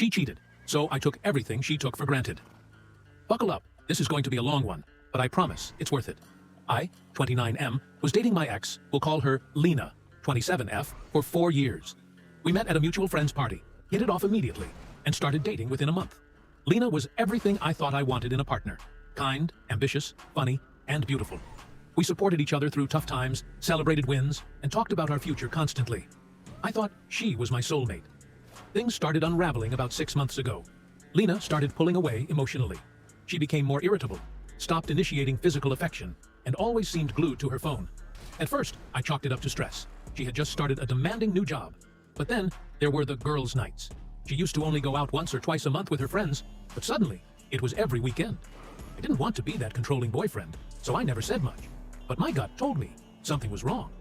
She cheated, so I took everything she took for granted. Buckle up, this is going to be a long one, but I promise it's worth it. I, 29M, was dating my ex, we'll call her Lena, 27F, for 4 years. We met at a mutual friend's party, hit it off immediately, and started dating within a month. Lena was everything I thought I wanted in a partner. Kind, ambitious, funny, and beautiful. We supported each other through tough times, celebrated wins, and talked about our future constantly. I thought she was my soulmate. Things started unraveling about 6 months ago. Lena started pulling away emotionally. She became more irritable, stopped initiating physical affection, and always seemed glued to her phone. At first, I chalked it up to stress. She had just started a demanding new job. But then, there were the girls' nights. She used to only go out once or twice a month with her friends, but suddenly, it was every weekend. I didn't want to be that controlling boyfriend, so I never said much. But my gut told me something was wrong.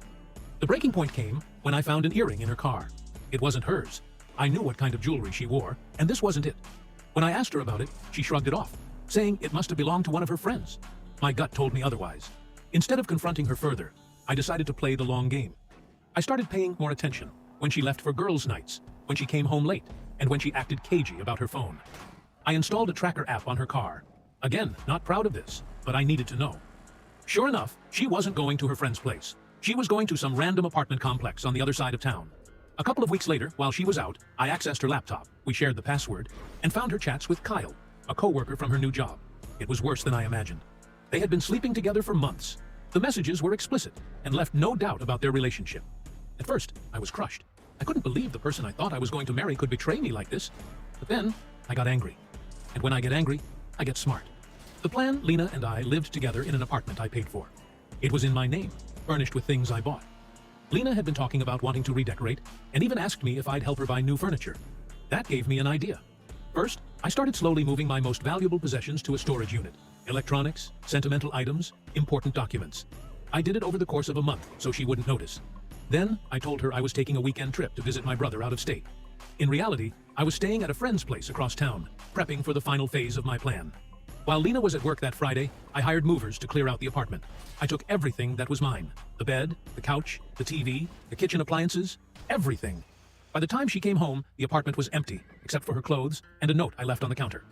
The breaking point came when I found an earring in her car. It wasn't hers. I knew what kind of jewelry she wore, and this wasn't it. When I asked her about it, she shrugged it off, saying it must have belonged to one of her friends. My gut told me otherwise. Instead of confronting her further, I decided to play the long game. I started paying more attention when she left for girls' nights, when she came home late, and when she acted cagey about her phone. I installed a tracker app on her car. Again, not proud of this, but I needed to know. Sure enough, she wasn't going to her friend's place. She was going to some random apartment complex on the other side of town. A couple of weeks later, while she was out, I accessed her laptop, we shared the password, and found her chats with Kyle, a coworker from her new job. It was worse than I imagined. They had been sleeping together for months. The messages were explicit and left no doubt about their relationship. At first, I was crushed. I couldn't believe the person I thought I was going to marry could betray me like this. But then, I got angry. And when I get angry, I get smart. The plan, Lena and I lived together in an apartment I paid for. It was in my name, furnished with things I bought. Lena had been talking about wanting to redecorate, and even asked me if I'd help her buy new furniture. That gave me an idea. First, I started slowly moving my most valuable possessions to a storage unit. Electronics, sentimental items, important documents. I did it over the course of a month, so she wouldn't notice. Then, I told her I was taking a weekend trip to visit my brother out of state. In reality, I was staying at a friend's place across town, prepping for the final phase of my plan. While Lena was at work that Friday, I hired movers to clear out the apartment. I took everything that was mine. The bed, the couch, the TV, the kitchen appliances, everything. By the time she came home, the apartment was empty, except for her clothes and a note I left on the counter.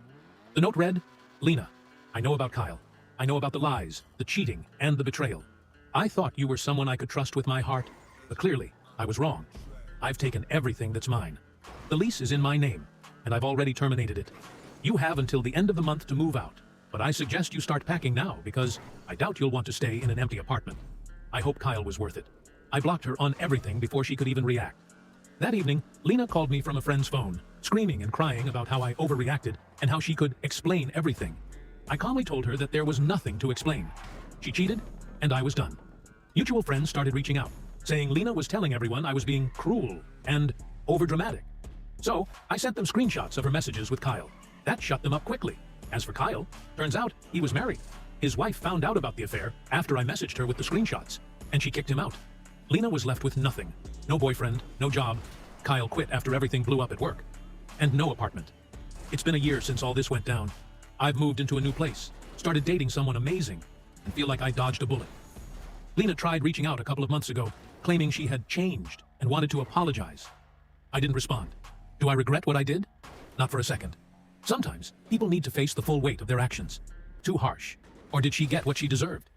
The note read, "Lena, I know about Kyle. I know about the lies, the cheating, and the betrayal. I thought you were someone I could trust with my heart, but clearly, I was wrong. I've taken everything that's mine. The lease is in my name, and I've already terminated it. You have until the end of the month to move out, but I suggest you start packing now because I doubt you'll want to stay in an empty apartment. I hope Kyle was worth it." I blocked her on everything before she could even react. That evening, Lena called me from a friend's phone, screaming and crying about how I overreacted and how she could explain everything. I calmly told her that there was nothing to explain. She cheated, and I was done. Mutual friends started reaching out, saying Lena was telling everyone I was being cruel and overdramatic. So, I sent them screenshots of her messages with Kyle. That shut them up quickly. As for Kyle, turns out he was married. His wife found out about the affair after I messaged her with the screenshots, and she kicked him out. Lena was left with nothing. No boyfriend, no job. Kyle quit after everything blew up at work. And no apartment. It's been a year since all this went down. I've moved into a new place, started dating someone amazing, and feel like I dodged a bullet. Lena tried reaching out a couple of months ago, claiming she had changed and wanted to apologize. I didn't respond. Do I regret what I did? Not for a second. Sometimes, people need to face the full weight of their actions. Too harsh. Or did she get what she deserved?